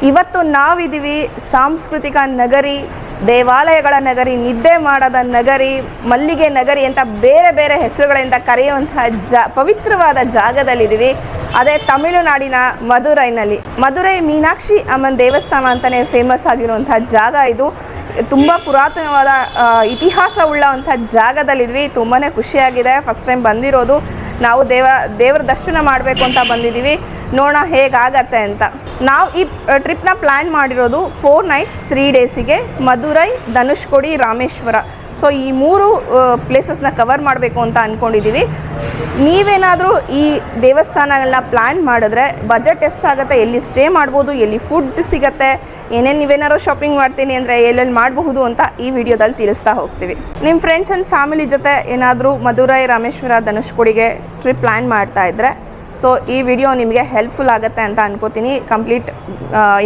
ಇವತ್ತು ನಾವಿದ್ದೀವಿ ಸಾಂಸ್ಕೃತಿಕ ನಗರಿ, ದೇವಾಲಯಗಳ ನಗರಿ, ನಿದ್ದೆ ಮಾಡದ ನಗರಿ, ಮಲ್ಲಿಗೆ ನಗರಿ ಅಂತ ಬೇರೆ ಬೇರೆ ಹೆಸರುಗಳಿಂದ ಕರೆಯುವಂತಹ ಪವಿತ್ರವಾದ ಜಾಗದಲ್ಲಿದ್ದೀವಿ. ಅದೇ ತಮಿಳುನಾಡಿನ ಮಧುರೈನಲ್ಲಿ. ಮಧುರೈ ಮೀನಾಕ್ಷಿ ಅಮ್ಮನ ದೇವಸ್ಥಾನ ಅಂತಲೇ ಫೇಮಸ್ ಆಗಿರುವಂಥ ಜಾಗ ಇದು. ತುಂಬ ಪುರಾತನವಾದ ಇತಿಹಾಸವುಳ್ಳಂಥ ಜಾಗದಲ್ಲಿದ್ವಿ. ತುಂಬಾ ಖುಷಿಯಾಗಿದೆ. ಫಸ್ಟ್ ಟೈಮ್ ಬಂದಿರೋದು. ನಾವು ದೇವರ ದರ್ಶನ ಮಾಡಬೇಕು ಅಂತ ಬಂದಿದ್ದೀವಿ. ನೋಡೋಣ ಹೇಗಾಗತ್ತೆ ಅಂತ. ನಾವು ಈ ಟ್ರಿಪ್ನ ಪ್ಲ್ಯಾನ್ ಮಾಡಿರೋದು 4 nights 3 days Madurai, Dhanushkodi, Rameswaram. So ಈ 3 ಪ್ಲೇಸಸ್ನ ಕವರ್ ಮಾಡಬೇಕು ಅಂತ ಅಂದ್ಕೊಂಡಿದ್ದೀವಿ. ನೀವೇನಾದರೂ ಈ ದೇವಸ್ಥಾನಗಳನ್ನ ಪ್ಲ್ಯಾನ್ ಮಾಡಿದ್ರೆ ಬಜೆಟ್ ಎಷ್ಟಾಗುತ್ತೆ, ಎಲ್ಲಿ ಸ್ಟೇ ಮಾಡ್ಬೋದು, ಎಲ್ಲಿ ಫುಡ್ ಸಿಗುತ್ತೆ, ಏನೇನು ನೀವೇನಾದ್ರು ಶಾಪಿಂಗ್ ಮಾಡ್ತೀನಿ ಅಂದರೆ ಎಲ್ಲೆಲ್ಲಿ ಮಾಡಬಹುದು ಅಂತ ಈ ವಿಡಿಯೋದಲ್ಲಿ ತಿಳಿಸ್ತಾ ಹೋಗ್ತೀವಿ. ನಿಮ್ಮ ಫ್ರೆಂಡ್ಸ್ ಆ್ಯಂಡ್ ಫ್ಯಾಮಿಲಿ ಜೊತೆ ಏನಾದರೂ ಮಧುರೈ, ರಾಮೇಶ್ವರ, ಧನುಷ್ಕೋಡಿಗೆ ಟ್ರಿಪ್ ಪ್ಲ್ಯಾನ್ ಮಾಡ್ತಾ ಇದ್ದರೆ ಸೊ ಈ ವಿಡಿಯೋ ನಿಮಗೆ ಹೆಲ್ಪ್ಫುಲ್ ಆಗುತ್ತೆ ಅಂತ ಅನ್ಕೋತೀನಿ. ಕಂಪ್ಲೀಟ್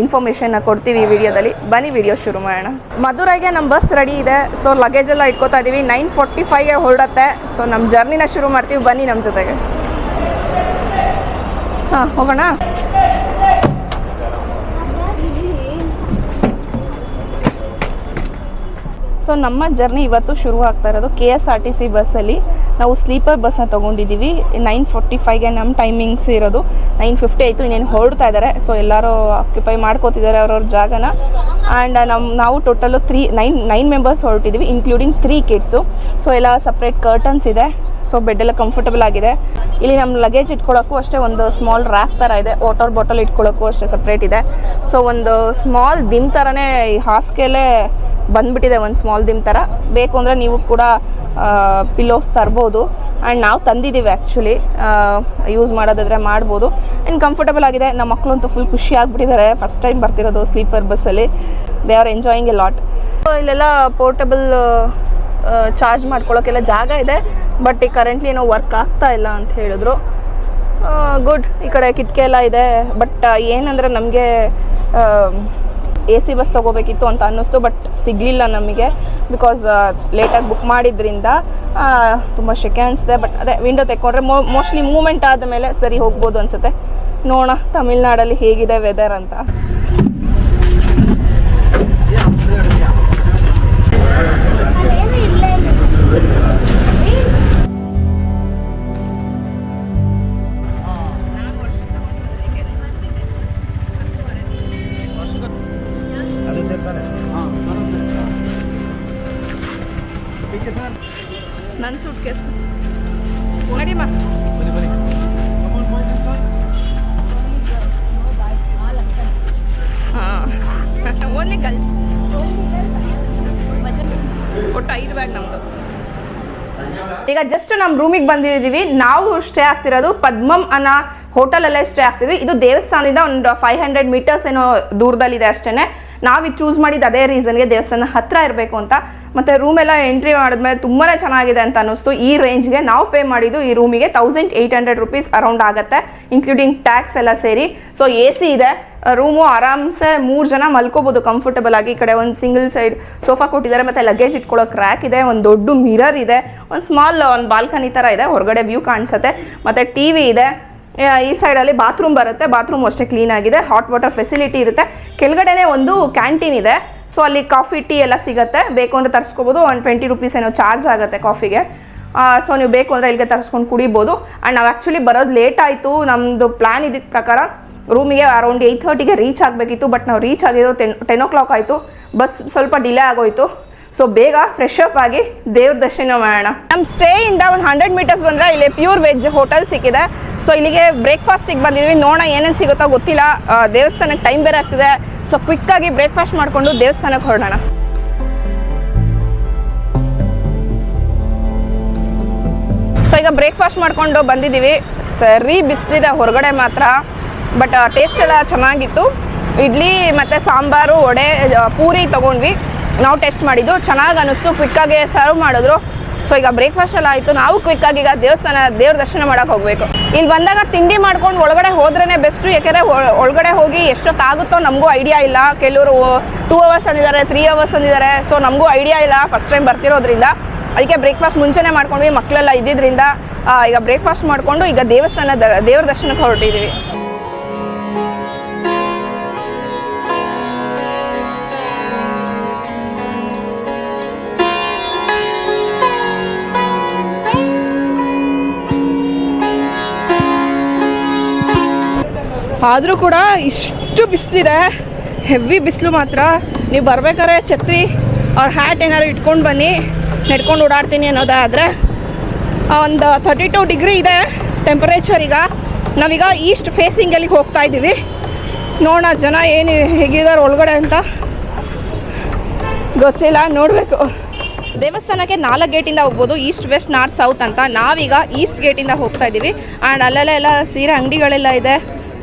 ಇನ್ಫಾರ್ಮೇಷನ್ನ ಕೊಡ್ತೀವಿ ಈ ವಿಡಿಯೋದಲ್ಲಿ. ಬನ್ನಿ ವಿಡಿಯೋ ಶುರು ಮಾಡೋಣ. ಮಧುರೈಗೆ ನಮ್ಮ ಬಸ್ ರೆಡಿ ಇದೆ. ಸೊ ಲಗೇಜ್ ಎಲ್ಲ ಇಟ್ಕೋತಾ ಇದ್ದೀವಿ. 9:45ಗೆ ಹೊರಡತ್ತೆ. ಸೊ ನಮ್ಮ ಜರ್ನಿನ ಶುರು ಮಾಡ್ತೀವಿ. ಬನ್ನಿ ನಮ್ಮ ಜೊತೆಗೆ. ಹೋಗೋಣ. ಸೊ ನಮ್ಮ ಜರ್ನಿ ಇವತ್ತು ಶುರು ಆಗ್ತಾ ಇರೋದು KSRTC ಬಸ್ಸಲ್ಲಿ. ನಾವು ಸ್ಲೀಪರ್ ಬಸ್ನ ತೊಗೊಂಡಿದ್ದೀವಿ. 9:45ಗೆ ನಮ್ಮ ಟೈಮಿಂಗ್ಸ್ ಇರೋದು. 9:50 ಆಯಿತು, ಇನ್ನೇನು ಹೊರಡ್ತಾ ಇದ್ದಾರೆ. ಸೊ ಎಲ್ಲರೂ ಆಕ್ಯುಪೈ ಮಾಡ್ಕೋತಿದ್ದಾರೆ ಅವ್ರವ್ರ ಜಾಗನ. ಆ್ಯಂಡ್ ನಾವು ಟೋಟಲು 9 ಮೆಂಬರ್ಸ್ ಹೊರಟಿದ್ದೀವಿ, ಇನ್ಕ್ಲೂಡಿಂಗ್ 3 ಕಿಡ್ಸು. ಸೊ ಎಲ್ಲ ಸಪ್ರೇಟ್ ಕರ್ಟನ್ಸ್ ಇದೆ. ಸೊ ಬೆಡ್ಡೆಲ್ಲ ಕಂಫರ್ಟಬಲ್ ಆಗಿದೆ. ಇಲ್ಲಿ ನಮ್ಮ ಲಗೇಜ್ ಇಟ್ಕೊಳ್ಳೋಕ್ಕೂ ಅಷ್ಟೇ ಒಂದು ಸ್ಮಾಲ್ ರ್ಯಾಕ್ ಥರ ಇದೆ. ವಾಟರ್ ಬಾಟಲ್ ಇಟ್ಕೊಳ್ಳೋಕ್ಕೂ ಅಷ್ಟೇ ಸಪ್ರೇಟ್ ಇದೆ. ಸೊ ಒಂದು ಸ್ಮಾಲ್ ದಿಮ್ ಥರನೇ ಈ ಹಾಸಿಗೆಲೇ ಬಂದುಬಿಟ್ಟಿದೆ, ಒಂದು ಸ್ಮಾಲ್ ದಿಮ್ ಥರ. ಬೇಕು ಅಂದರೆ ನೀವು ಕೂಡ ಪಿಲ್ಲೋಸ್ ತರ್ಬೋದು. ಆ್ಯಂಡ್ ನಾವು ತಂದಿದ್ದೀವಿ ಆ್ಯಕ್ಚುಲಿ. ಯೂಸ್ ಮಾಡೋದಾದರೆ ಮಾಡ್ಬೋದು. ಆ್ಯಂಡ್ ಕಂಫರ್ಟಬಲ್ ಆಗಿದೆ. ನಮ್ಮ ಮಕ್ಕಳು ಅಂತೂ ಫುಲ್ ಖುಷಿ ಆಗಿಬಿಟ್ಟಿದ್ದಾರೆ. ಫಸ್ಟ್ ಟೈಮ್ ಬರ್ತಿರೋದು ಸ್ಲೀಪರ್ ಬಸ್ಸಲ್ಲಿ. They are enjoying A lot. ಇಲ್ಲೆಲ್ಲ ಪೋರ್ಟಬಲ್ ಚಾರ್ಜ್ ಮಾಡ್ಕೊಳ್ಳೋಕ್ಕೆಲ್ಲ ಜಾಗ ಇದೆ. ಬಟ್ ಈಗ ಕರೆಂಟ್ಲಿ ಏನೋ ವರ್ಕ್ ಆಗ್ತಾ ಇಲ್ಲ ಅಂತ ಹೇಳಿದ್ರು. ಗುಡ್. ಈ ಕಡೆ ಕಿಟಕಿ ಎಲ್ಲ ಇದೆ. ಬಟ್ ಏನಂದರೆ ನಮಗೆ AC ಬಸ್ ತೊಗೋಬೇಕಿತ್ತು ಅಂತ ಅನ್ನಿಸ್ತು. ಬಟ್ ಸಿಗಲಿಲ್ಲ ನಮಗೆ. ಬಿಕಾಸ್ ಲೇಟಾಗಿ ಬುಕ್ ಮಾಡಿದ್ರಿಂದ ತುಂಬ ಶೆಕೆ ಅನಿಸಿದೆ. ಬಟ್ ಅದೇ ವಿಂಡೋ ತೆಕ್ಕೊಂಡ್ರೆ ಮೋಸ್ಟ್ಲಿ ಮೂಮೆಂಟ್ ಆದ ಮೇಲೆ ಸರಿ ಹೋಗ್ಬೋದು ಅನಿಸುತ್ತೆ. ನೋಡೋಣ ತಮಿಳ್ನಾಡಲ್ಲಿ ಹೇಗಿದೆ ವೆದರ್ ಅಂತ. ನನ್ನ ಸೂಟ್ ಕೇಸ್ ನಡಿಮಾ. Only girls. ಒಟ್ಟು 5 ಬ್ಯಾಗ್ ನಮ್ಮದು. ಈಗ ಜಸ್ಟ್ ನಮ್ಮ ರೂಮಿಗೆ ಬಂದಿದ್ದೀವಿ. ನಾವು ಸ್ಟೇ ಆಗ್ತಿರೋದು ಪದ್ಮಂ ಅನ್ನೋ ಹೋಟೆಲಲ್ಲೇ ಸ್ಟೇ ಆಗ್ತಿದ್ವಿ. ಇದು ದೇವಸ್ಥಾನದಿಂದ ಒಂದು 500 meters ಏನೋ ದೂರದಲ್ಲಿದೆ ಅಷ್ಟೇ. ನಾವಿದು ಚೂಸ್ ಮಾಡಿದ್ದು ಅದೇ ರೀಸನ್ಗೆ, ದೇವಸ್ಥಾನ ಹತ್ತಿರ ಇರಬೇಕು ಅಂತ. ಮತ್ತು ರೂಮೆಲ್ಲ ಎಂಟ್ರಿ ಮಾಡಿದ್ಮೇಲೆ ತುಂಬಾ ಚೆನ್ನಾಗಿದೆ ಅಂತ ಅನ್ನಿಸ್ತು. ಈ ರೇಂಜ್ಗೆ ನಾವು ಪೇ ಮಾಡಿದ್ದು ಈ ರೂಮಿಗೆ 1800 rupees ಅರೌಂಡ್ ಆಗುತ್ತೆ, ಇನ್ಕ್ಲೂಡಿಂಗ್ ಟ್ಯಾಕ್ಸ್ ಎಲ್ಲ ಸೇರಿ. ಸೊ AC ಇದೆ. ರೂಮು ಆರಾಮ್ಸೆ 3 ಜನ ಮಲ್ಕೋಬೋದು ಕಂಫರ್ಟಬಲ್ ಆಗಿ. ಈ ಕಡೆ ಒಂದು ಸಿಂಗಲ್ ಸೈಡ್ ಸೋಫಾ ಕೊಟ್ಟಿದ್ದಾರೆ. ಮತ್ತು ಲಗೇಜ್ ಇಟ್ಕೊಳ್ಳೋಕೆ ರ್ಯಾಕ್ ಇದೆ. ಒಂದು ದೊಡ್ಡ ಮಿರರ್ ಇದೆ. ಒಂದು ಸ್ಮಾಲ್ ಒಂದು ಬಾಲ್ಕನಿ ಥರ ಇದೆ, ಹೊರಗಡೆ ವ್ಯೂ ಕಾಣಿಸುತ್ತೆ. ಮತ್ತು TV ಇದೆ. ಈ ಸೈಡಲ್ಲಿ ಬಾತ್ರೂಮ್ ಬರುತ್ತೆ. ಬಾತ್ರೂಮ್ ಅಷ್ಟೇ ಕ್ಲೀನ್ ಆಗಿದೆ. ಹಾಟ್ ವಾಟರ್ ಫೆಸಿಲಿಟಿ ಇರುತ್ತೆ. ಕೆಳಗಡೆನೇ ಒಂದು ಕ್ಯಾಂಟೀನ್ ಇದೆ. ಸೊ ಅಲ್ಲಿ ಕಾಫಿ ಟೀ ಎಲ್ಲ ಸಿಗುತ್ತೆ. ಬೇಕು ಅಂದರೆ ತರಿಸ್ಕೋಬೋದು. 20 rupees ಏನೋ ಚಾರ್ಜ್ ಆಗುತ್ತೆ ಕಾಫಿಗೆ. ಸೊ ನೀವು ಬೇಕು ಅಂದರೆ ಇಲ್ಲಿಗೆ ತರಿಸ್ಕೊಂಡು ಕುಡಿಬೋದು. ಆ್ಯಂಡ್ ನಾವು ಆ್ಯಕ್ಚುಲಿ ಬರೋದು ಲೇಟ್ ಆಯಿತು. ನಮ್ಮದು ಪ್ಲ್ಯಾನ್ ಇದ್ದಿದ್ದ ಪ್ರಕಾರ ರೂಮಿಗೆ ಅರೌಂಡ್ 8:30ಗೆ ರೀಚ್ ಆಗಬೇಕಿತ್ತು. ಬಟ್ ನಾವು ರೀಚ್ ಆಗಿರೋ 10 o'clock ಆಯಿತು. ಬಸ್ ಸ್ವಲ್ಪ ಡಿಲೇ ಆಗೋಯಿತು. ಸೊ ಬೇಗ ಫ್ರೆಶ್ ಅಪ್ ಆಗಿ ದೇವ್ರ ದರ್ಶನ ಮಾಡೋಣ. ನಮ್ಮ ಸ್ಟೇಯಿಂದ ಒಂದು 100 meters ಬಂದರೆ ಇಲ್ಲಿ ಪ್ಯೂರ್ ವೆಜ್ ಹೋಟೆಲ್ ಸಿಕ್ಕಿದೆ. ಸೊ ಇಲ್ಲಿಗೆ ಬ್ರೇಕ್ಫಾಸ್ಟಿಗೆ ಬಂದಿದ್ವಿ. ನೋಡೋಣ ಏನೇನು ಸಿಗುತ್ತೋ ಗೊತ್ತಿಲ್ಲ. ದೇವಸ್ಥಾನಕ್ಕೆ ಟೈಮ್ ಬೇರೆ ಆಗ್ತಿದೆ. ಸೊ ಕ್ವಿಕ್ಕಾಗಿ ಬ್ರೇಕ್ಫಾಸ್ಟ್ ಮಾಡಿಕೊಂಡು ದೇವಸ್ಥಾನಕ್ಕೆ ಹೊರಡೋಣ. ಸೊ ಈಗ ಬ್ರೇಕ್ಫಾಸ್ಟ್ ಮಾಡಿಕೊಂಡು ಬಂದಿದ್ದೀವಿ. ಸರಿ ಬಿಸಿಲಿದೆ ಹೊರಗಡೆ ಮಾತ್ರ. ಬಟ್ ಟೇಸ್ಟ್ ಎಲ್ಲ ಚೆನ್ನಾಗಿತ್ತು. ಇಡ್ಲಿ ಮತ್ತು ಸಾಂಬಾರು, ವಡೆ, ಪೂರಿ ತೊಗೊಂಡ್ವಿ. ನಾವು ಟೇಸ್ಟ್ ಮಾಡಿದ್ದು ಚೆನ್ನಾಗಿ ಅನ್ನಿಸ್ತು. ಕ್ವಿಕ್ಕಾಗಿ ಸರ್ವ್ ಮಾಡಿದ್ರು. ಸೊ ಈಗ ಬ್ರೇಕ್ಫಾಸ್ಟ್ ಎಲ್ಲ ಆಯಿತು. ನಾವು ಕ್ವಿಕ್ಕಾಗಿ ಈಗ ದೇವ್ರ ದರ್ಶನ ಮಾಡೋಕೆ ಹೋಗಬೇಕು. ಇಲ್ಲಿ ಬಂದಾಗ ತಿಂಡಿ ಮಾಡ್ಕೊಂಡು ಒಳಗಡೆ ಹೋದ್ರೇ ಬೆಸ್ಟು. ಯಾಕೆಂದರೆ ಒಳಗಡೆ ಹೋಗಿ ಎಷ್ಟೊತ್ತಾಗುತ್ತೋ ನಮಗೂ ಐಡಿಯಾ ಇಲ್ಲ. ಕೆಲವರು 2 hours ಅಂದಿದ್ದಾರೆ, 3 hours ಅಂದಿದ್ದಾರೆ. ಸೊ ನಮಗೂ ಐಡಿಯಾ ಇಲ್ಲ ಫಸ್ಟ್ ಟೈಮ್ ಬರ್ತಿರೋದ್ರಿಂದ. ಅದಕ್ಕೆ ಬ್ರೇಕ್ಫಾಸ್ಟ್ ಮುಂಚೆನೇ ಮಾಡ್ಕೊಂಡ್ವಿ. ಮಕ್ಕಳೆಲ್ಲ ಇದ್ದಿದ್ದರಿಂದ ಈಗ ಬ್ರೇಕ್ಫಾಸ್ಟ್ ಮಾಡಿಕೊಂಡು ಈಗ ದೇವ್ರ ದರ್ಶನಕ್ಕೆ ಹೊರಟಿದ್ದೀವಿ. ಆದರೂ ಕೂಡ ಇಷ್ಟು ಬಿಸಿಲಿದೆ, ಹೆವಿ ಬಿಸಿಲು ಮಾತ್ರ. ನೀವು ಬರ್ಬೇಕಾದ್ರೆ ಛತ್ರಿ ಅವ್ರ ಹ್ಯಾಟ್ ಏನಾದ್ರು ಇಟ್ಕೊಂಡು ಬನ್ನಿ. ನೆಡ್ಕೊಂಡು ಓಡಾಡ್ತೀನಿ ಅನ್ನೋದಾದರೆ ಒಂದು 32 ಡಿಗ್ರಿ ಇದೆ ಟೆಂಪರೇಚರ್. ಈಗ ನಾವೀಗ ಈಸ್ಟ್ ಫೇಸಿಂಗಲ್ಲಿ ಹೋಗ್ತಾ ಇದ್ದೀವಿ. ನೋಡೋಣ ಜನ ಏನು ಹೇಗಿದ್ದಾರೆ ಒಳಗಡೆ ಅಂತ ಗೊತ್ತಿಲ್ಲ, ನೋಡಬೇಕು. ದೇವಸ್ಥಾನಕ್ಕೆ 4 ಗೇಟಿಂದ ಹೋಗ್ಬೋದು, ಈಸ್ಟ್ ವೆಸ್ಟ್ ನಾರ್ತ್ ಸೌತ್ ಅಂತ. ನಾವೀಗ ಈಸ್ಟ್ ಗೇಟಿಂದ ಹೋಗ್ತಾ ಇದ್ದೀವಿ. ಆ್ಯಂಡ್ ಅಲ್ಲೆಲ್ಲ ಸೀರೆ ಅಂಗಡಿಗಳೆಲ್ಲ ಇದೆ.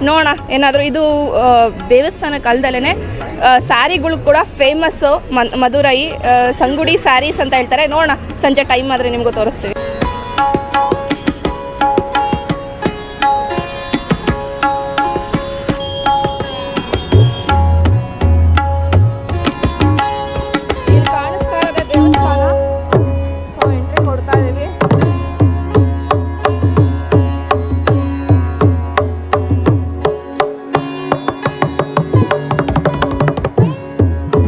ನೋಡೋಣ ಏನಾದರೂ. ಇದು ದೇವಸ್ಥಾನಕ್ಕೆ ಅಲ್ದಲೇ ಸ್ಯಾರಿಗಳು ಕೂಡ ಫೇಮಸ್ಸು. ಮಧುರೈ ಸಂಗುಡಿ ಸ್ಯಾರೀಸ್ ಅಂತ ಹೇಳ್ತಾರೆ. ನೋಡೋಣ ಸಂಜೆ ಟೈಮ್ ಆದರೆ ನಿಮಗೂ ತೋರಿಸ್ತೀವಿ. ಇಲ್ಲಿ ಕಾಣಿಸ್ತಾ ಇದೆ ದೇವಸ್ಥಾನ. ಸೊ ಎಂಟ್ರಿ ಕೊಡ್ತಾ ಇದ್ದೀವಿ.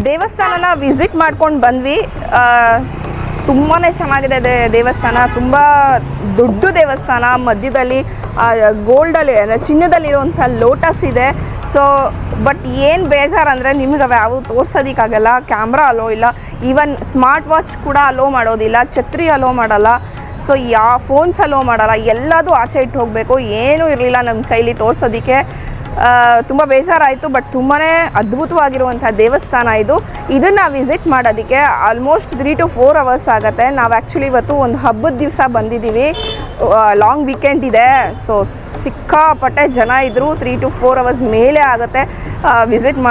ದೇವಸ್ಥಾನನ ವಿಸಿಟ್ ಮಾಡ್ಕೊಂಡು ಬಂದ್ವಿ. ತುಂಬಾ ಚೆನ್ನಾಗಿದೆ ದೇವಸ್ಥಾನ. ತುಂಬ ದೊಡ್ಡ ದೇವಸ್ಥಾನ. ಮಧ್ಯದಲ್ಲಿ ಗೋಲ್ಡಲ್ಲಿ ಚಿನ್ನದಲ್ಲಿರುವಂಥ ಲೋಟಸ್ ಇದೆ. ಸೊ ಬಟ್ ಏನು ಬೇಜಾರಂದರೆ ನಿಮಗೆ ಅವು ಯಾವ ತೋರ್ಸೋದಕ್ಕಾಗಲ್ಲ, ಕ್ಯಾಮ್ರಾ ಅಲೋ ಇಲ್ಲ, ಈವನ್ ಸ್ಮಾರ್ಟ್ ವಾಚ್ ಕೂಡ ಅಲೋ ಮಾಡೋದಿಲ್ಲ, ಛತ್ರಿ ಅಲೋ ಮಾಡಲ್ಲ, ಸೊ ಫೋನ್ಸ್ ಅಲೋ ಮಾಡಲ್ಲ, ಎಲ್ಲದೂ ಆಚೆ ಇಟ್ಟು ಹೋಗಬೇಕು. ಏನೂ ಇರಲಿಲ್ಲ ನಮ್ಮ ಕೈಲಿ ತೋರ್ಸೋದಕ್ಕೆ. ತುಂಬ ಬೇಜಾರಾಯಿತು. ಬಟ್ ತುಂಬಾ ಅದ್ಭುತವಾಗಿರುವಂಥ ದೇವಸ್ಥಾನ ಇದು. ಇದನ್ನು ವಿಸಿಟ್ ಮಾಡೋದಕ್ಕೆ ಆಲ್ಮೋಸ್ಟ್ 3 to 4 hours ಆಗುತ್ತೆ. ನಾವು ಆ್ಯಕ್ಚುಲಿ ಇವತ್ತು ಒಂದು ಹಬ್ಬದ ದಿವಸ ಬಂದಿದ್ದೀವಿ, ಲಾಂಗ್ ವೀಕೆಂಡ್ ಇದೆ. ಸೊ ಸಿಕ್ಕಾಪಟ್ಟೆ ಜನ ಇದ್ದರು. 3 to 4 hours ಮೇಲೆ ಆಗುತ್ತೆ ವಿಸಿಟ್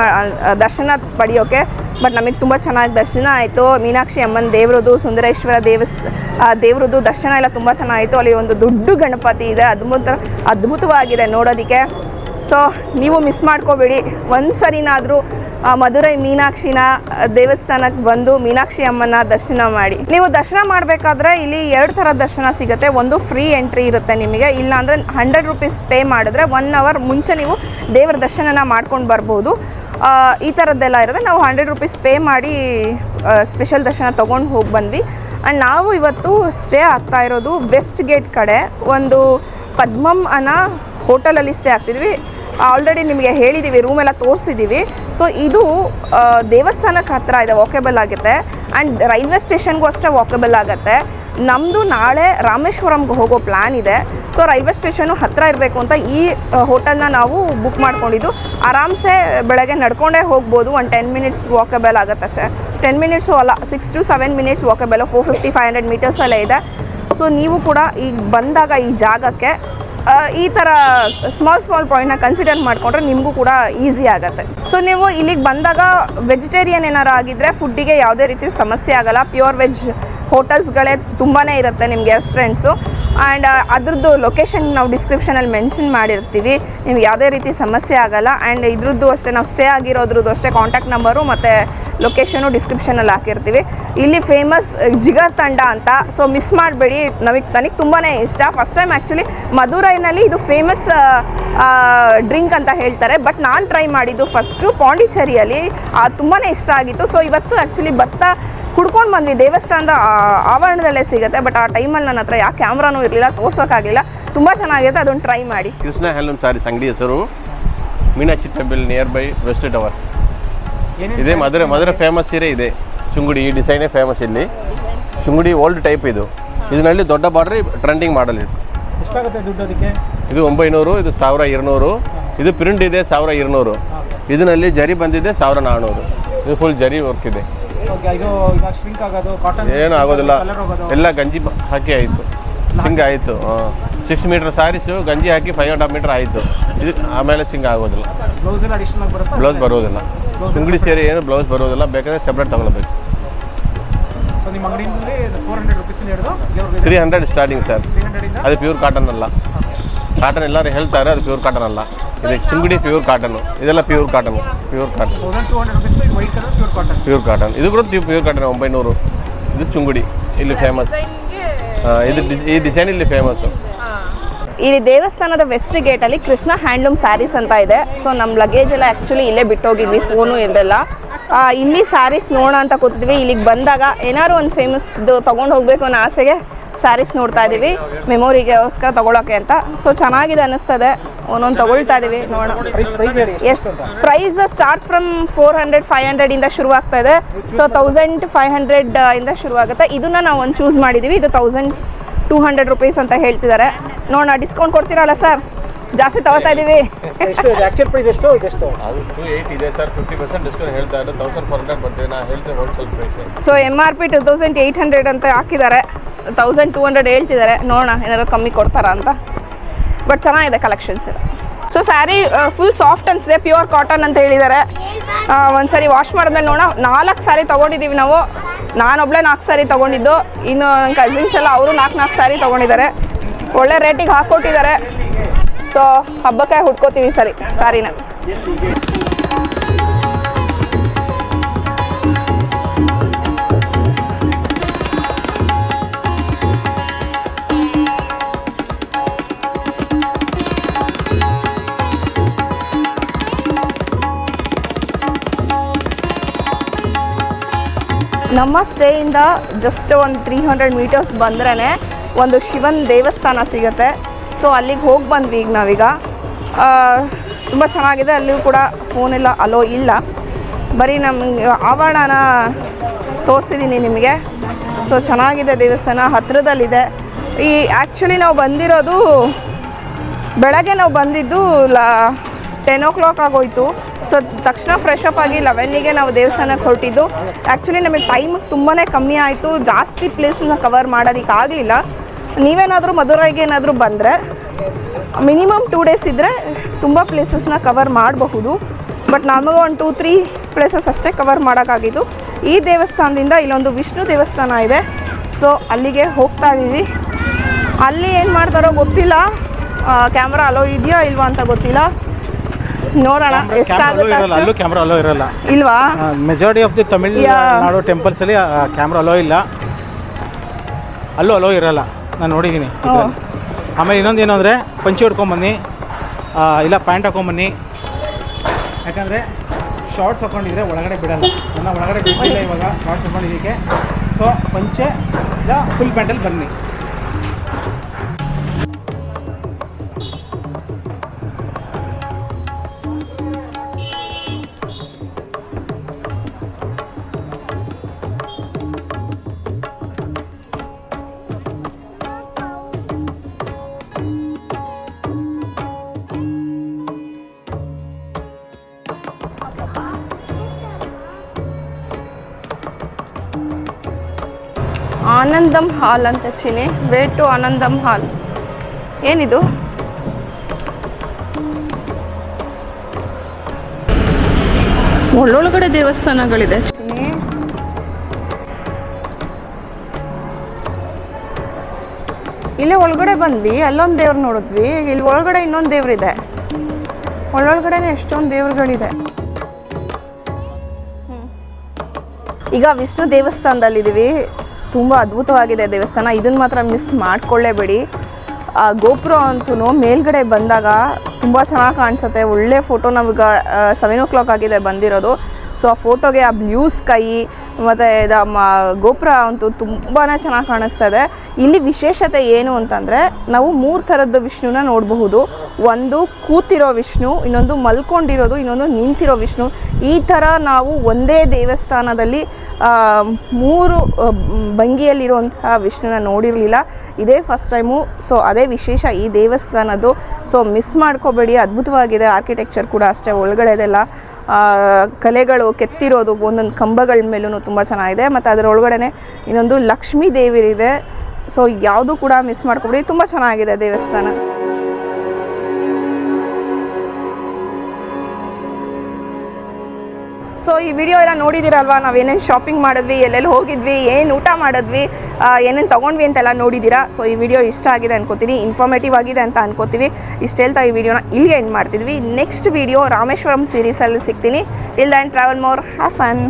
ದರ್ಶನ ಪಡೆಯೋಕ್ಕೆ. ಬಟ್ ನಮಗೆ ತುಂಬ ಚೆನ್ನಾಗಿ ದರ್ಶನ ಆಯಿತು. ಮೀನಾಕ್ಷಿ ಅಮ್ಮನ ದೇವ್ರದ್ದು, ಸುಂದರೇಶ್ವರ ದೇವ್ರದ್ದು ದರ್ಶನ ಎಲ್ಲ ತುಂಬ ಚೆನ್ನಾಗಿತ್ತು. ಅಲ್ಲಿ ಒಂದು ದೊಡ್ಡ ಗಣಪತಿ ಇದೆ, ಅದ್ಭುತವಾಗಿದೆ ನೋಡೋದಕ್ಕೆ. ಸೊ ನೀವು ಮಿಸ್ ಮಾಡ್ಕೋಬೇಡಿ. ಒಂದು ಸರಿನಾದರೂ ಮಧುರೈ ಮೀನಾಕ್ಷಿನ ದೇವಸ್ಥಾನಕ್ಕೆ ಬಂದು ಮೀನಾಕ್ಷಿ ಅಮ್ಮನ ದರ್ಶನ ಮಾಡಿ. ನೀವು ದರ್ಶನ ಮಾಡಬೇಕಾದ್ರೆ ಇಲ್ಲಿ 2 ಥರ ದರ್ಶನ ಸಿಗುತ್ತೆ. ಒಂದು ಫ್ರೀ ಎಂಟ್ರಿ ಇರುತ್ತೆ ನಿಮಗೆ, ಇಲ್ಲಾಂದರೆ 100 rupees ಪೇ ಮಾಡಿದ್ರೆ 1 hour ಮುಂಚೆ ನೀವು ದೇವರ ದರ್ಶನನ ಮಾಡ್ಕೊಂಡು ಬರ್ಬೋದು. ಈ ಥರದ್ದೆಲ್ಲ ಇರುತ್ತೆ. ನಾವು 100 rupees ಪೇ ಮಾಡಿ ಸ್ಪೆಷಲ್ ದರ್ಶನ ತೊಗೊಂಡು ಹೋಗಿ ಬಂದ್ವಿ. ಆ್ಯಂಡ್ ನಾವು ಇವತ್ತು ಸ್ಟೇ ಆಗ್ತಾ ಇರೋದು ವೆಸ್ಟ್ ಗೇಟ್ ಕಡೆ ಒಂದು ಪದ್ಮಮ್ ಅನ್ನೋ ಹೋಟೆಲಲ್ಲಿ ಸ್ಟೇ ಆಗ್ತಿದ್ವಿ. ಆಲ್ರೆಡಿ ನಿಮಗೆ ಹೇಳಿದ್ದೀವಿ, ರೂಮೆಲ್ಲ ತೋರಿಸಿದ್ದೀವಿ. ಸೊ ಇದು ದೇವಸ್ಥಾನಕ್ಕೆ ಹತ್ತಿರ ಇದೆ, ವಾಕೇಬಲ್ ಆಗುತ್ತೆ. ಆ್ಯಂಡ್ ರೈಲ್ವೆ ಸ್ಟೇಷನ್ಗೂ ಅಷ್ಟೇ ವಾಕೇಬಲ್ ಆಗುತ್ತೆ. ನಮ್ಮದು ನಾಳೆ ರಾಮೇಶ್ವರಂಗೆ ಹೋಗೋ ಪ್ಲ್ಯಾನ್ ಇದೆ. ಸೊ ರೈಲ್ವೆ ಸ್ಟೇಷನು ಹತ್ತಿರ ಇರಬೇಕು ಅಂತ ಈ ಹೋಟೆಲ್ನ ನಾವು ಬುಕ್ ಮಾಡ್ಕೊಂಡಿದ್ದು. ಆರಾಮ್ಸೆ ಬೆಳಗ್ಗೆ ನಡ್ಕೊಂಡೇ ಹೋಗ್ಬೋದು. ಒಂದು 10 minutes ವಾಕೇಬಲ್ ಆಗುತ್ತೆ ಅಷ್ಟೇ. 10 minutes ಅಲ್ಲ, 6 to 7 minutes ವಾಕೇಬಲ್. 450-500 meters ಅಲ್ಲೇ ಇದೆ. ಸೊ ನೀವು ಕೂಡ ಈಗ ಬಂದಾಗ ಈ ಜಾಗಕ್ಕೆ ಈ ಥರ ಸ್ಮಾಲ್ ಪಾಯಿಂಟ್ನ ಕನ್ಸಿಡರ್ ಮಾಡಿಕೊಂಡ್ರೆ ನಿಮಗೂ ಕೂಡ ಈಸಿ ಆಗುತ್ತೆ. ಸೊ ನೀವು ಇಲ್ಲಿಗೆ ಬಂದಾಗ ವೆಜಿಟೇರಿಯನ್ ಏನಾರು ಆಗಿದ್ದರೆ ಫುಡ್ಡಿಗೆ ಯಾವುದೇ ರೀತಿ ಸಮಸ್ಯೆ ಆಗೋಲ್ಲ. ಪ್ಯೂರ್ ವೆಜ್ ಹೋಟೆಲ್ಸ್ಗಳೇ ತುಂಬಾ ಇರುತ್ತೆ ನಿಮಗೆ, ರೆಸ್ಟೋರೆಂಟ್ಸು. ಆ್ಯಂಡ್ ಅದ್ರದ್ದು ಲೊಕೇಶನ್ ನಾವು ಡಿಸ್ಕ್ರಿಪ್ಷನಲ್ಲಿ ಮೆನ್ಷನ್ ಮಾಡಿರ್ತೀವಿ, ನಿಮ್ಗೆ ಯಾವುದೇ ರೀತಿ ಸಮಸ್ಯೆ ಆಗೋಲ್ಲ. ಆ್ಯಂಡ್ ಇದ್ರದ್ದು ಅಷ್ಟೇ, ನಾವು ಸ್ಟೇ ಆಗಿರೋದ್ರದ್ದು ಅಷ್ಟೇ ಕಾಂಟ್ಯಾಕ್ಟ್ ನಂಬರು ಮತ್ತು ಲೊಕೇಶನು ಡಿಸ್ಕ್ರಿಪ್ಷನಲ್ಲಿ ಹಾಕಿರ್ತೀವಿ. ಇಲ್ಲಿ ಫೇಮಸ್ ಜಿಗರ್ ತಂಡ ಅಂತ. ಸೊ ಮಿಸ್ ಮಾಡಬೇಡಿ. ನನಗೆ ತುಂಬಾ ಇಷ್ಟ. ಫಸ್ಟ್ ಟೈಮ್ ಆ್ಯಕ್ಚುಲಿ ಮಧುರೈನಲ್ಲಿ ಇದು ಫೇಮಸ್ ಡ್ರಿಂಕ್ ಅಂತ ಹೇಳ್ತಾರೆ. ಬಟ್ ನಾನು ಟ್ರೈ ಮಾಡಿದ್ದು ಫಸ್ಟು ಪಾಂಡಿಚೇರಿಯಲ್ಲಿ, ತುಂಬಾ ಇಷ್ಟ ಆಗಿತ್ತು. ಸೊ ಇವತ್ತು ಆ್ಯಕ್ಚುಲಿ ಬರ್ತಾ ಕುಡ್ಕೊಂಡು ಬಂದ್ವಿ. ದೇವಸ್ಥಾನದ ಆವರಣದಲ್ಲೇ ಸಿಗುತ್ತೆ. ಬಟ್ ಆ ಟೈಮಲ್ಲಿ ನನ್ನ ಹತ್ರ ಯಾವ ಕ್ಯಾಮ್ರಾನೂ ಇರಲಿಲ್ಲ, ತೋರ್ಸೋಕ್ಕಾಗಲಿಲ್ಲ. ತುಂಬ ಚೆನ್ನಾಗಿರುತ್ತೆ, ಅದೊಂದು ಟ್ರೈ ಮಾಡಿ. ಕೃಷ್ಣ ಹ್ಯಾಂಡ್ಲೂಮ್ ಸ್ಯಾರೀಸ್ ಅಂಗಡಿ ಹೆಸರು Meenakshi temple nearby west tower ಇದೆ. ಮಧುರೆ ಫೇಮಸ್ ಸೀರೆ ಇದೆ. ಚುಂಗುಡಿ ಈ ಡಿಸೈನೇ ಫೇಮಸ್ ಇಲ್ಲಿ. ಚುಂಗುಡಿ ಓಲ್ಡ್ ಟೈಪ್ ಇದು. ಇದರಲ್ಲಿ ದೊಡ್ಡ ಬಾರ್ಡ್ರ್ ಟ್ರೆಂಡಿಂಗ್ ಮಾಡಲ್ ಇದು. ಎಷ್ಟಾಗುತ್ತೆ ದುಡ್ಡು ಅದಕ್ಕೆ? ಇದು 900, ಇದು 1200. ಇದು ಪ್ರಿಂಟ್ ಇದೆ 1200. ಇದರಲ್ಲಿ ಜರಿ ಬಂದಿದೆ 1400. ಇದು ಫುಲ್ ಜರಿ ವರ್ಕ್ ಇದೆ. ಏನು ಆಗೋದಿಲ್ಲ, ಎಲ್ಲ ಗಂಜಿ ಹಾಕಿ ಆಯಿತು, ಸಿಂಗ್ ಆಯಿತು. 6 meter ಸ್ಯಾರೀಸು ಗಂಜಿ ಹಾಕಿ 5.5 meter ಆಯಿತು. ಇದು ಆಮೇಲೆ ಸಿಂಗ್ ಆಗೋದಿಲ್ಲ, ಬ್ಲೌಸ್ ಬರೋದಿಲ್ಲ. ಸಿಂಗಡಿ ಸೇರಿ ಏನು ಬ್ಲೌಸ್ ಬರೋದಿಲ್ಲ, ಬೇಕಾದರೆ ಸೆಪ್ರೇಟ್ ತೊಗೊಳ್ಬೇಕು. 300 ಸ್ಟಾರ್ಟಿಂಗ್ ಸರ್. ಅದು ಪ್ಯೂರ್ ಕಾಟನ್ ಅಲ್ಲ. ಕಾಟನ್ ಎಲ್ಲರೂ ಹೇಳ್ತಾರೆ, ಅದು ಪ್ಯೂರ್ ಕಾಟನ್ ಅಲ್ಲ. ಇದು ಸಿಂಗಡಿ ಪ್ಯೂರ್ ಕಾಟನು, ಇದೆಲ್ಲ ಪ್ಯೂರ್ ಕಾಟನ್. ಪ್ಯೂರ್ ಕಾಟನ್ ಇದು ಕೂಡ ಪ್ಯೂರ್ ಕಾಟನ್ 900. ಇದು ಚುಂಗುಡಿ ಇಲ್ಲಿ ಫೇಮಸ್. ಇದು ಈ ಡಿಸೈನ್ ಇಲ್ಲಿ ಫೇಮಸ್ಸು. ಇಲ್ಲಿ ದೇವಸ್ಥಾನದ ವೆಸ್ಟ್ ಗೇಟಲ್ಲಿ ಕೃಷ್ಣ ಹ್ಯಾಂಡ್ಲೂಮ್ ಸ್ಯಾರೀಸ್ ಅಂತ ಇದೆ. ಸೊ ನಮ್ಮ ಲಗೇಜ್ ಎಲ್ಲ ಆ್ಯಕ್ಚುಲಿ ಇಲ್ಲೇ ಬಿಟ್ಟೋಗಿದ್ವಿ, ಫೋನು ಇರಲಿಲ್ಲ. ಇಲ್ಲಿ ಸ್ಯಾರೀಸ್ ನೋಡೋಣ ಅಂತ ಕೂತಿದ್ವಿ. ಇಲ್ಲಿಗೆ ಬಂದಾಗ ಏನಾದ್ರು ಒಂದು ಫೇಮಸ್ದು ತೊಗೊಂಡು ಹೋಗಬೇಕು ಅನ್ನೋ ಆಸೆಗೆ ಸ್ಯಾರೀಸ್ ನೋಡ್ತಾ ಇದ್ದೀವಿ ಮೆಮೊರಿಗೋಸ್ಕರ ತೊಗೊಳಕ್ಕೆ ಅಂತ. ಸೊ ಚೆನ್ನಾಗಿದೆ ಅನ್ನಿಸ್ತದೆ, ಒಂದೊಂದು ತೊಗೊಳ್ತಾ ಇದ್ದೀವಿ ನೋಡೋಣ. ಎಸ್, ಪ್ರೈಸ್ ಸ್ಟಾರ್ಟ್ಸ್ ಫ್ರಮ್ 400-500 ಇಂದ ಶುರು ಆಗ್ತಾ ಇದೆ. ಸೊ 1500 ಇಂದ ಶುರು ಆಗುತ್ತೆ. ಇದನ್ನ ನಾವು ಒಂದು ಚೂಸ್ ಮಾಡಿದ್ದೀವಿ. ಇದು 1200 ರೂಪೀಸ್ ಅಂತ ಹೇಳ್ತಿದ್ದಾರೆ. ನೋಡೋಣ, ಡಿಸ್ಕೌಂಟ್ ಕೊಡ್ತೀರಲ್ಲ ಸರ್? ಜಾಸ್ತಿ ತಗೋತಾ ಇದೀವಿ. ಆಕ್ಚುಯಲ್ ಪ್ರೈಸ್ ಎಷ್ಟು ಇದೆಷ್ಟು? ಅದು 280 ಇದೆ ಸರ್, 50% ಡಿಸ್ಕೌಂಟ್ ಹೇಳ್ತಾ ಇದ್ದಾರೆ. 1400 ಬರ್ತದೆ, ನಾ ಹೇಳ್ತೇವೆ ಹೋಲ್ಸೇಲ್ ಪ್ರೈಸ್. ಸೊ MRP 2800 ಅಂತ ಹಾಕಿದ್ದಾರೆ, 1200 ಹೇಳ್ತಿದ್ದಾರೆ. ನೋಡೋಣ ಏನಾದ್ರು ಕಮ್ಮಿ ಕೊಡ್ತಾರಾ ಅಂತ. ಬಟ್ ಚೆನ್ನಾಗಿದೆ collections. So sari full soft ಅನಿಸಿದೆ, ಪ್ಯೂರ್ ಕಾಟನ್ ಅಂತ ಹೇಳಿದ್ದಾರೆ. ಒಂದ್ಸರಿ ವಾಶ್ ಮಾಡಿದ್ಮೇಲೆ ನೋಡೋಣ. 4 ಸ್ಯಾರಿ ತೊಗೊಂಡಿದ್ದೀವಿ ನಾವು. ನಾನೊಬ್ಳೆ 4 ಸ್ಯಾರಿ ತೊಗೊಂಡಿದ್ದು, ಇನ್ನು ನನ್ನ ಕಸಿನ್ಸ್ ಎಲ್ಲ ಅವರು 4 ಸ್ಯಾರಿ ತೊಗೊಂಡಿದ್ದಾರೆ. ಒಳ್ಳೆ ರೇಟಿಗೆ ಹಾಕ್ಕೊಟ್ಟಿದ್ದಾರೆ. ಸೊ ಹಬ್ಬಕ್ಕೆ ಹುಡ್ಕೋತೀವಿ ಸರಿ ಸ್ಯಾರಿನ. ನಮ್ಮ ಸ್ಟೇಯಿಂದ ಜಸ್ಟ್ ಒಂದು 300 ಮೀಟರ್ಸ್ ಬಂದ್ರೇ ಒಂದು ಶಿವನ್ ದೇವಸ್ಥಾನ ಸಿಗುತ್ತೆ. ಸೊ ಅಲ್ಲಿಗೆ ಹೋಗಿ ಬಂದ್ವಿ ಈಗ ನಾವೀಗ. ತುಂಬ ಚೆನ್ನಾಗಿದೆ. ಅಲ್ಲಿಯೂ ಕೂಡ ಫೋನೆಲ್ಲ ಅಲೋ ಇಲ್ಲ, ಬರೀ ನಮಗೆ ಆವರಣನ ತೋರಿಸಿದ್ದೀನಿ ನಿಮಗೆ. ಸೊ ಚೆನ್ನಾಗಿದೆ ದೇವಸ್ಥಾನ, ಹತ್ತಿರದಲ್ಲಿದೆ. ಈ ಆ್ಯಕ್ಚುಲಿ ನಾವು ಬಂದಿರೋದು ಬೆಳಗ್ಗೆ, ನಾವು ಬಂದಿದ್ದು 10 o'clock ಆಗೋಯಿತು. ಸೊ ತಕ್ಷಣ ಫ್ರೆಶ್ ಅಪ್ ಆಗಿ 11ಗೆ ನಾವು ದೇವಸ್ಥಾನಕ್ಕೆ ಹೊರಟಿದ್ದು. ಆ್ಯಕ್ಚುಲಿ ನಮಗೆ ಟೈಮ್ ತುಂಬಾ ಕಮ್ಮಿ ಆಯಿತು, ಜಾಸ್ತಿ ಪ್ಲೇಸನ್ನ ಕವರ್ ಮಾಡೋದಕ್ಕಾಗಲಿಲ್ಲ. ನೀವೇನಾದರೂ ಮಧುರೈಗೆ ಏನಾದರೂ ಬಂದರೆ ಮಿನಿಮಮ್ 2 days ಇದ್ದರೆ ತುಂಬ ಪ್ಲೇಸಸ್ನ ಕವರ್ ಮಾಡಬಹುದು. ಬಟ್ ನಮಗೆ ಒಂದು 2-3 ಪ್ಲೇಸಸ್ ಅಷ್ಟೇ ಕವರ್ ಮಾಡೋಕ್ಕಾಗಿದ್ದು. ಈ ದೇವಸ್ಥಾನದಿಂದ ಇಲ್ಲೊಂದು ವಿಷ್ಣು ದೇವಸ್ಥಾನ ಇದೆ. ಸೊ ಅಲ್ಲಿಗೆ ಹೋಗ್ತಾ ಇದ್ದೀವಿ. ಅಲ್ಲಿ ಏನು ಮಾಡ್ತಾರೋ ಗೊತ್ತಿಲ್ಲ, ಕ್ಯಾಮ್ರಾ ಅಲೋ ಇದೆಯಾ ಇಲ್ವಾ ಅಂತ ಗೊತ್ತಿಲ್ಲ. ನೋಡೋಣ ಎಷ್ಟಾಗುತ್ತೆ. ಅಲ್ಲೂ ಕ್ಯಾಮ್ರಾ ಅಲೋ ಇರಲ್ಲ ಇಲ್ವಾ? Majority of the Tamil Nadu temples ಅಲ್ಲಿ ಕ್ಯಾಮ್ರಾ ಅಲೋ ಇಲ್ಲ, ಅಲ್ಲೂ ಅಲೋ ಇರಲ್ಲ. ನಾನು ನೋಡಿದ್ದೀನಿ. ಆಮೇಲೆ ಇನ್ನೊಂದು ಏನು ಅಂದರೆ ಪಂಚಿ ಹೊಡ್ಕೊಂಬನ್ನಿ, ಇಲ್ಲ ಪ್ಯಾಂಟ್ ಹಾಕೊಂಬನ್ನಿ. ಯಾಕಂದರೆ ಶಾರ್ಟ್ಸ್ ಹಾಕೊಂಡಿದ್ರೆ ಒಳಗಡೆ ಬಿಡಲ್ಲ. ನನ್ನ ಒಳಗಡೆ ಬಿಟ್ಟಿಲ್ಲ ಇವಾಗ ಶಾರ್ಟ್ಸ್ ಹಾಕೊಂಡಿದ್ದಕ್ಕೆ. ಸೊ ಪಂಚೆ ಇಲ್ಲ ಫುಲ್ ಪ್ಯಾಂಟಲ್ಲಿ ಬನ್ನಿ. ಆನಂದಂ ಹಾಲ್ ಅಂತ ಚಿನಿ, ವೇ ಟು ಆನಂದಂ ಹಾಲ್. ಏನಿದು? ಒಳ್ಳೊಳಗಡೆ ದೇವಸ್ಥಾನಗಳಿದೆ ಚಿನಿ. ಇಲ್ಲೇ ಒಳಗಡೆ ಬಂದ್ವಿ, ಅಲ್ಲೊಂದು ದೇವ್ರು ನೋಡಿದ್ವಿ. ಇಲ್ಲಿ ಒಳಗಡೆ ಇನ್ನೊಂದು ದೇವ್ರಿದೆ. ಒಳ್ಳೊಳಗಡೆನೆ ಎಷ್ಟೊಂದು ದೇವ್ರುಗಳಿದೆ. ಈಗ ವಿಷ್ಣು ದೇವಸ್ಥಾನದಲ್ಲಿದ್ದೀವಿ. ತುಂಬ ಅದ್ಭುತವಾಗಿದೆ ದೇವಸ್ಥಾನ. ಇದನ್ನು ಮಾತ್ರ ಮಿಸ್ ಮಾಡ್ಕೊಳ್ಳೇಬೇಡಿ. ಗೋಪುರ ಅಂತೂ ಮೇಲ್ಗಡೆ ಬಂದಾಗ ತುಂಬ ಚೆನ್ನಾಗಿ ಕಾಣಿಸುತ್ತೆ. ಒಳ್ಳೆ ಫೋಟೋ ನಮಗೆ 7 o'clock ಆಗಿದೆ ಬಂದಿರೋದು. ಸೊ ಆ ಫೋಟೋಗೆ ಆ ಬ್ಲೂ ಸ್ಕೈ ಮತ್ತು ಗೋಪುರ ಅಂತೂ ತುಂಬಾ ಚೆನ್ನಾಗಿ ಕಾಣಿಸ್ತಾ ಇದೆ. ಇಲ್ಲಿ ವಿಶೇಷತೆ ಏನು ಅಂತಂದರೆ ನಾವು 3 ಥರದ್ದು ವಿಷ್ಣುನ ನೋಡಬಹುದು. ಒಂದು ಕೂತಿರೋ ವಿಷ್ಣು, ಇನ್ನೊಂದು ಮಲ್ಕೊಂಡಿರೋದು, ಇನ್ನೊಂದು ನಿಂತಿರೋ ವಿಷ್ಣು. ಈ ಥರ ನಾವು ಒಂದೇ ದೇವಸ್ಥಾನದಲ್ಲಿ 3 ಭಂಗಿಯಲ್ಲಿರುವಂತಹ ವಿಷ್ಣುನ ನೋಡಿರಲಿಲ್ಲ. ಇದೇ ಫಸ್ಟ್ ಟೈಮು. ಸೊ ಅದೇ ವಿಶೇಷ ಈ ದೇವಸ್ಥಾನದ್ದು. ಸೊ ಮಿಸ್ ಮಾಡ್ಕೋಬೇಡಿ. ಅದ್ಭುತವಾಗಿದೆ. ಆರ್ಕಿಟೆಕ್ಚರ್ ಕೂಡ ಅಷ್ಟೇ. ಒಳಗಡೆದೆಲ್ಲ ಕಲೆಗಳು ಕೆತ್ತಿರೋದು ಒಂದೊಂದು ಕಂಬಗಳ ಮೇಲೂ ತುಂಬ ಚೆನ್ನಾಗಿದೆ. ಮತ್ತು ಅದರೊಳಗಡೆ ಇನ್ನೊಂದು ಲಕ್ಷ್ಮೀ ದೇವಿರಿದೆ. ಸೊ ಯಾವುದು ಕೂಡ ಮಿಸ್ ಮಾಡ್ಕೊಬೇಡಿ. ತುಂಬ ಚೆನ್ನಾಗಿದೆ ದೇವಸ್ಥಾನ. ಸೊ ಈ ವಿಡಿಯೋ ಎಲ್ಲ ನೋಡಿದ್ದೀರಲ್ವಾ? ನಾವು ಏನೇನು ಶಾಪಿಂಗ್ ಮಾಡಿದ್ವಿ, ಎಲ್ಲೆಲ್ಲಿ ಹೋಗಿದ್ವಿ, ಏನು ಊಟ ಮಾಡಿದ್ವಿ, ಏನೇನು ತೊಗೊಂಡ್ವಿ ಅಂತೆಲ್ಲ ನೋಡಿದ್ದೀರಾ. ಸೊ ಈ ವಿಡಿಯೋ ಇಷ್ಟ ಆಗಿದೆ ಅನ್ಕೋತೀವಿ, ಇನ್ಫಾರ್ಮೇಟಿವ್ ಆಗಿದೆ ಅಂತ ಅನ್ಕೋತೀವಿ. ಇಷ್ಟು ಹೇಳ್ತಾ ಈ ವಿಡಿಯೋನ ಇಲ್ಲಿಗೆ ಎಂಡ್ ಮಾಡ್ತಿದ್ವಿ. ನೆಕ್ಸ್ಟ್ ವಿಡಿಯೋ ರಾಮೇಶ್ವರಂ ಸೀರೀಸಲ್ಲಿ ಸಿಗ್ತೀನಿ. Till then travel more, have fun.